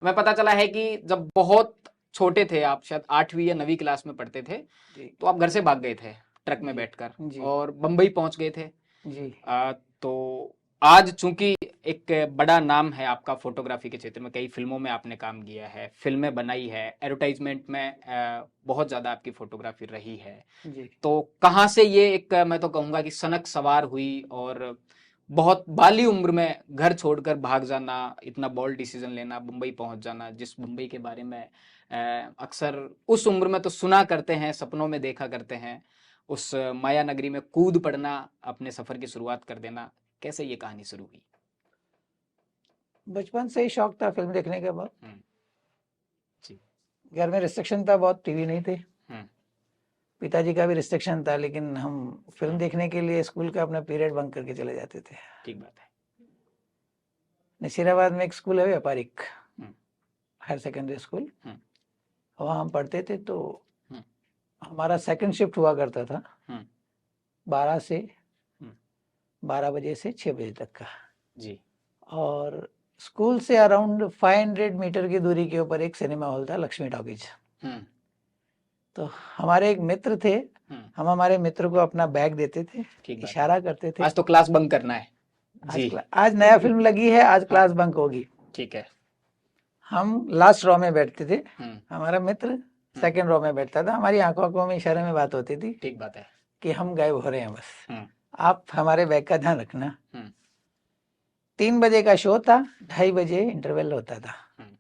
मैं पता चला है कि जब बहुत छोटे थे आप, शायद 8वीं या 9वीं क्लास में पढ़ते थे, जी तो आप घर से भाग गए थे ट्रक में जी बैठकर जी और बम्बई पहुंच गए थे। जी तो आज चूंकि एक बड़ा नाम है आपका फोटोग्राफी के क्षेत्र में, कई फिल्मों में आपने काम किया है, फिल्में बनाई है, एडवर्टाइजमेंट में बहुत ज़्यादा आपकी फोटोग्राफी रही है। जी। तो कहाँ से ये एक मैं तो कहूँगा कि सनक सवार हुई और बहुत बाली उम्र में घर छोड़कर भाग जाना, इतना बोल्ड डिसीजन लेना, मुंबई पहुंच जाना, जिस मुंबई के बारे में अक्सर उस उम्र में तो सुना करते हैं, सपनों में देखा करते हैं, उस माया नगरी में कूद पड़ना, अपने सफर की शुरुआत कर देना, कैसे ये कहानी शुरू हुई? बचपन से ही शौक था फिल्म देखने का बहुत। जी। घर में रिस्ट्रिक्शन था बहुत, टीवी नहीं थे। हम्म। पिताजी का भी रिस्ट्रिक्शन था, लेकिन हम फिल्म हम्म। देखने के लिए स्कूल का अपना पीरियड बंक करके चले जाते थे। ठीक बात है। नसीराबाद में एक स्कूल है, व्यापारिक हम्म। हायर सेकेंडरी स्कूल, हम्म। वहाँ हम पढ़ते थे। तो हम्म। हमारा सेकंड शिफ्ट हुआ करता था, हम्म। 12 से हम्म। 12 बजे से 6 बजे तक का। जी। और स्कूल से अराउंड 500 मीटर की दूरी के ऊपर एक सिनेमा हॉल था, लक्ष्मी टॉकीज। हम्म। तो हमारे एक मित्र थे, हम्म। हम हमारे मित्र को अपना बैग देते थे, ठीक बात है। इशारा करते थे, आज तो क्लास बंक करना है। आज जी। आज नया फिल्म लगी है, आज हाँ। क्लास बंक होगी। ठीक है। हम लास्ट रो में बैठते थे, हम्म। हमारा मित्र सेकंड रो में बैठता था। हमारी आंखों आंखों में इशारे में बात होती थी ठीक बात है। कि हम गायब हो रहे हैं, बस हम्म। आप हमारे बैग का ध्यान रखना। हम्म। 3 बजे का शो था, 2:30 बजे इंटरवल होता था। हम्म।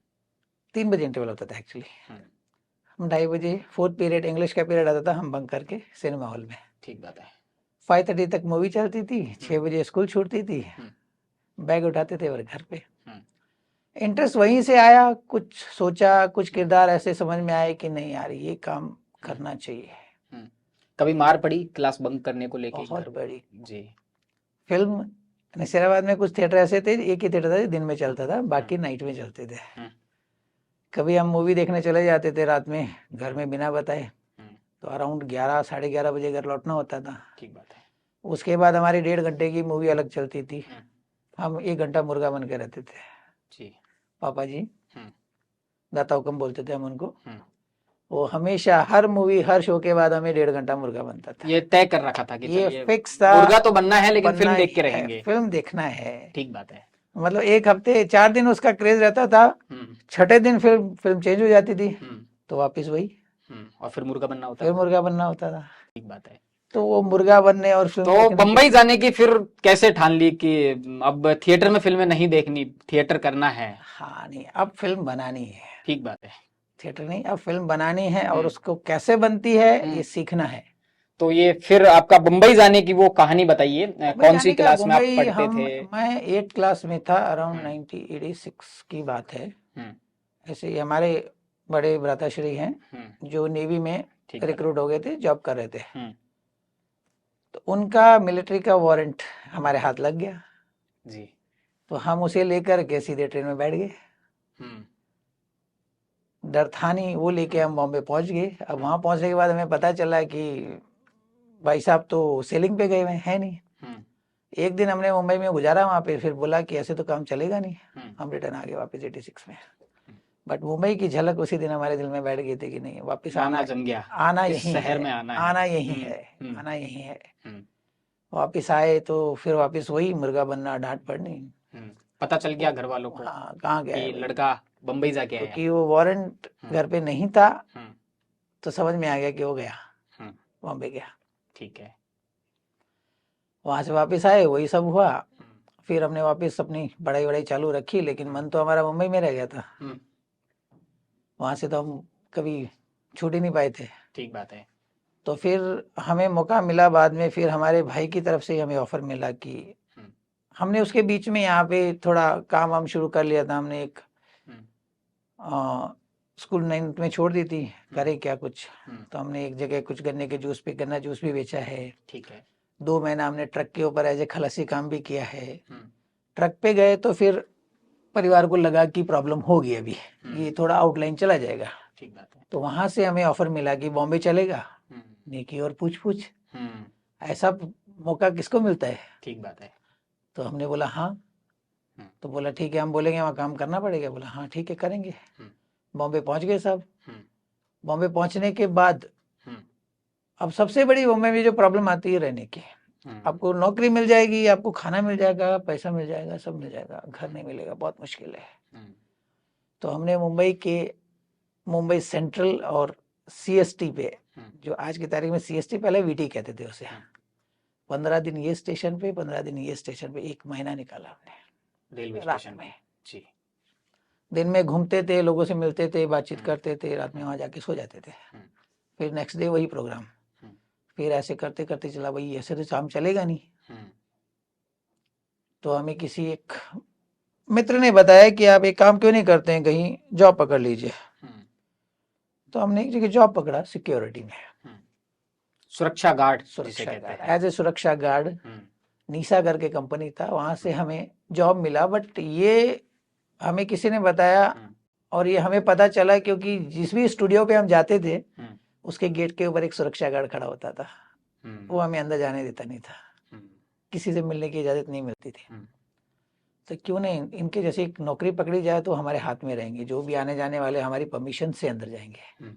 3 बजे इंटरवल होता था एक्चुअली। हम्म। हम 2:30 बजे, फोर्थ पीरियड इंग्लिश का पीरियड आता था, हम बंक करके सिनेमा हॉल में। ठीक बात है। 5:30 तक मूवी चलती थी, 6 बजे स्कूल छूटती थी, बैग उठाते थे और घर पे। इंटरेस्ट वहीं से आया, कुछ सोचा, कुछ किरदार ऐसे समझ में आए कि नहीं यार ये काम करना चाहिए। कभी मार पड़ी क्लास बंक करने को लेके बहुत घर? बड़ी। जी। फिल्म नसीराबाद में कुछ थिएटर ऐसे थे, एक ही थिएटर था जो दिन में चलता था, बाकी नाइट में चलते थे। कभी हम मूवी देखने चले जाते थे रात में, घर में बिना बताए, तो अराउंड 11 11:30 बजे घर लौटना होता था। ठीक बात है। उसके बाद हमारी 1.5 घंटे की मूवी अलग चलती थी, हम 1 घंटा मुर्गा बन के रहते थे। जी। पापा जी, दाता हुक्म बोलते थे हम उनको। वो हमेशा हर मूवी, हर शो के बाद हमें 1.5 घंटा मुर्गा बनता था। ये तय कर रखा था कि ये चलिए फिक्स था, मुर्गा तो बनना है, लेकिन बनना फिल्म देख के ही है, रहेंगे। फिल्म देखना है। ठीक बात है। मतलब एक हफ्ते 4 दिन उसका क्रेज रहता था, छठे दिन फिल्म चेंज हो जाती थी, तो वापिस वही, और फिर मुर्गा बनना होता फिर था। मुर्गा बनना होता था। ठीक बात है। तो वो मुर्गा बनने और फिल्म तो देखने बम्बई जाने की फिर कैसे ठान ली कि अब थिएटर में फिल्में नहीं देखनी, थिएटर करना है? हाँ नहीं, अब फिल्म बनानी है। ठीक बात है। थिएटर नहीं, अब फिल्म बनानी है, और उसको कैसे बनती है ये सीखना है। तो ये फिर आपका बम्बई जाने की वो कहानी बताइए, कौन सी क्लास में आप मुंबई पढ़ते थे? मैं 8th क्लास में था, अराउंड 1986 की बात है। ऐसे ही हमारे बड़े भ्राताश्री हैं जो नेवी में रिक्रूट हो गए थे, जॉब कर रहे थे, तो उनका मिलिट्री का वारंट हमारे हाथ लग गया जी। तो हम उसे लेकर के सीधे ट्रेन में बैठ गए। डर था नहीं, वो लेके हम बॉम्बे पहुंच गए। अब वहां पहुंचने के बाद हमें पता चला कि भाई साहब तो सेलिंग पे गए हुए हैं नहीं। एक दिन हमने मुंबई में गुजारा वहां पे, फिर बोला कि ऐसे तो काम चलेगा नहीं, हम रिटर्न आ गए वापस 86 में। बट मुंबई की झलक उसी दिन हमारे दिल में बैठ गई थी कि नहीं, वापस आना, जम गया, आना इस यही शहर है, में आना आना है। यही है, आना यही है। वापिस आए तो फिर वापिस वही मुर्गा बनना, डांट पड़नी। पता चल गया घर वालों को हाँ, कहाँ गया कि है लड़का बम्बई जाके आया, क्योंकि वो वारंट घर पे नहीं था, तो समझ में आ गया कि वो गया, बॉम्बे गया। ठीक है। वहां से वापस आए, वही सब हुआ। फिर हमने वापस अपनी पढ़ाई वढ़ाई चालू रखी, लेकिन मन तो हमारा मुंबई में रह गया था। वहां से तो हम कभी छूट ही नहीं पाए थे। ठीक बात है। तो फिर हमें मौका मिला बाद में, फिर हमारे भाई की तरफ से हमें ऑफर मिला कि हमने उसके बीच में यहाँ पे थोड़ा काम वाम शुरू कर लिया था। हमने एक स्कूल 9th में छोड़ दी थी, करे क्या कुछ, तो हमने एक जगह कुछ गन्ने के जूस पे, गन्ना जूस भी बेचा है। ठीक है। 2 महीना हमने ट्रक के ऊपर एज ए खलासी काम भी किया है। ट्रक पे गए तो फिर परिवार को लगा कि प्रॉब्लम होगी, अभी ये थोड़ा आउटलाइन चला जाएगा। ठीक बात है। तो वहां से हमें ऑफर मिला कि बॉम्बे चलेगा। नेकी और पूछ पूछ, ऐसा मौका किसको मिलता है। ठीक बात है। तो हमने बोला हाँ। तो बोला ठीक है, हम बोलेंगे वहाँ काम करना पड़ेगा। बोला हाँ ठीक है करेंगे। बॉम्बे पहुंच गए साहब। बॉम्बे पहुंचने के बाद अब सबसे बड़ी बॉम्बे में जो प्रॉब्लम आती है रहने की, आपको नौकरी मिल जाएगी, आपको खाना मिल जाएगा, पैसा मिल जाएगा, सब मिल जाएगा, घर नहीं मिलेगा, बहुत मुश्किल है। तो हमने मुंबई सेंट्रल और सीएसटी पे, जो आज की तारीख में सीएसटी, पहले वीटी कहते थे उसे, 15 दिन ये स्टेशन पे, 15 दिन ये स्टेशन पे, 1 महीना निकाला हमने रेलवे रात स्टेशन में। जी। दिन में घूमते थे, लोगों से मिलते थे, बातचीत करते थे, रात में वहाँ जाके सो जाते थे। फिर नेक्स्ट डे वही प्रोग्राम, फिर ऐसे करते करते चला। भाई ऐसे तो काम चलेगा नहीं। तो हमें किसी एक मित्र ने बताया कि आप एक काम क्यों नहीं करते हैं, कहीं जॉब पकड़ लीजिए। तो हमने एक जगह जॉब पकड़ा सिक्योरिटी में, सुरक्षा गार्ड, सुरक्षा गार्ड, एज ए सुरक्षा गार्ड। नीसा करके कंपनी था, वहां से हमें जॉब मिला। बट ये हमें किसी ने बताया और ये हमें पता चला क्योंकि जिस भी स्टूडियो पे हम जाते थे उसके गेट के ऊपर एक सुरक्षा गार्ड खड़ा होता था। वो हमें अंदर जाने देता नहीं था, किसी से मिलने की इजाजत नहीं मिलती थी। तो क्यों नहीं इनके जैसे एक नौकरी पकड़ी जाए तो हमारे हाथ में रहेंगे, जो भी आने जाने वाले हमारी परमिशन से अंदर जाएंगे।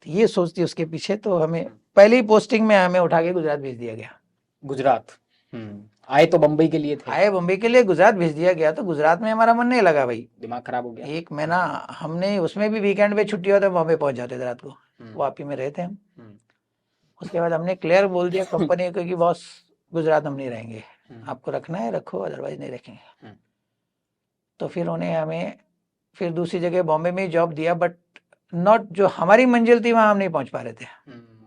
तो ये सोचती उसके पीछे, तो हमें पहली पोस्टिंग में हमें उठा के गुजरात भेज दिया गया। गुजरात आए तो बम्बई के लिए थे, आए बम्बई के लिए, गुजरात भेज दिया गया। तो गुजरात में हमारा मन नहीं लगा भाई, दिमाग खराब हो गया। 1 महीना हमने, उसमें भी वीकेंड पे छुट्टी होता, बॉम्बे पहुंच जाते थे रात को, वापी में रहते हम। उसके बाद हमने क्लियर बोल दिया कंपनी को कि बॉस गुजरात हम नहीं रहेंगे, आपको रखना है रखो, अदरवाइज नहीं रखेंगे। तो फिर उन्हें हमें फिर दूसरी जगह बॉम्बे में ही जॉब दिया, बट नॉट जो हमारी मंजिल थी वहां हम नहीं पहुंच पा रहे थे।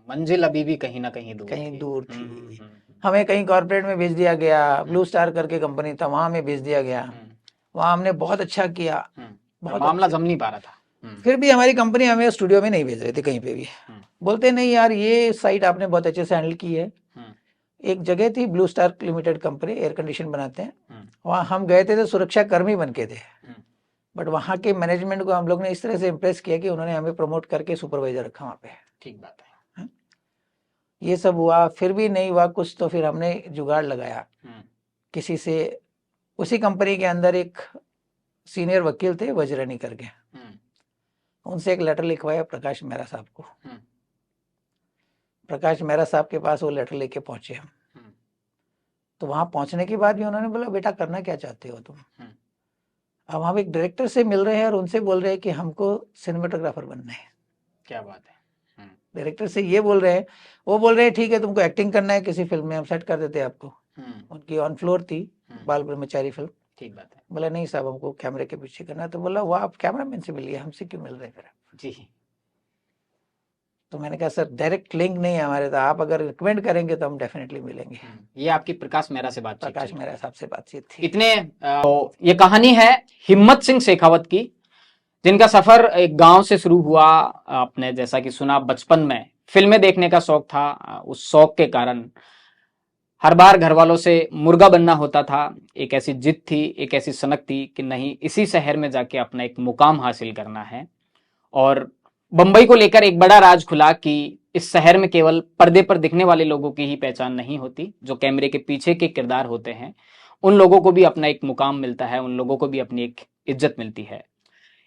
मंजिल अभी भी कहीं ना कहीं दूर थी। हमें कहीं कॉर्पोरेट में भेज दिया गया, ब्लू स्टार करके कंपनी था, वहां में भेज दिया गया। वहां हमने बहुत अच्छा किया, बहुत मामला जम नहीं पा रहा था। फिर भी हमारी कंपनी हमें स्टूडियो में नहीं भेज रही थी कहीं पे भी। बोलते नहीं यार ये साइट आपने बहुत अच्छे से हैंडल की है। एक जगह थी blue star limited company, air condition बनाते हैं, वहाँ हम गए थे तो सुरक्षा कर्मी बन के थे। बट वहाँ के मैनेजमेंट को हम लोग ने इस तरह से इम्प्रेस किया कि उन्होंने हमें प्रमोट करके सुपरवाइजर रखा वहाँ पे। ठीक बात है। ये सब हुआ, फिर भी नहीं हुआ कुछ, तो फिर हमने जुगाड़ लगाया किसी से। उसी कंपनी के अंदर एक सीनियर वकील थे वज्रनी करके, उनसे एक लेटर लिखवाया प्रकाश मेहरा साहब को। प्रकाश मेहरा साहब के पास वो लेटर लेके पहुंचे हम। तो वहां पहुंचने के बाद भी उन्होंने बोला बेटा करना क्या चाहते हो तुम। अब हम एक डायरेक्टर से मिल रहे हैं और उनसे बोल रहे हैं कि हमको सिनेमेटोग्राफर बनना है। क्या बात है। डायरेक्टर से ये बोल रहे हैं, वो बोल रहे हैं ठीक है तुमको एक्टिंग करना है किसी फिल्म में, हम सेट कर देते हैं आपको। उनकी ऑन फ्लोर थी बाल ब्रह्मचारी फिल्म। ठीक बात है। बोला नहीं साहब हमको कैमरे के पीछे करना है। तो बोला वो आप कैमरामैन से मिलिए, हमसे क्यों मिल रहे हैं फिर जी। तो मैंने कहा सर डायरेक्ट लिंक नहीं है हमारे, तो आप अगर रिकमेंड करेंगे तो हम डेफिनेटली मिलेंगे। ये आपकी प्रकाश मेहरा से बातचीत, प्रकाश मेहरा साहब से बातचीत थी। इतने तो ये कहानी है हिम्मत सिंह शेखावत की, जिनका सफर एक गांव से शुरू हुआ। आपने जैसा कि सुना, बचपन में फिल्में देखने का शौक था, उस शौक के कारण हर बार घर वालों से मुर्गा बनना होता था। एक ऐसी जिद थी, एक ऐसी सनक थी कि नहीं, इसी शहर में जाके अपना एक मुकाम हासिल करना है। और बंबई को लेकर एक बड़ा राज खुला कि इस शहर में केवल पर्दे पर दिखने वाले लोगों की ही पहचान नहीं होती, जो कैमरे के पीछे के किरदार होते हैं उन लोगों को भी अपना एक मुकाम मिलता है, उन लोगों को भी अपनी एक इज्जत मिलती है।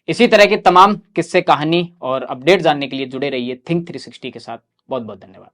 इसी तरह के तमाम किस्से, कहानी और अपडेट जानने के लिए जुड़े रहिए थिंक 360 के साथ। बहुत बहुत धन्यवाद।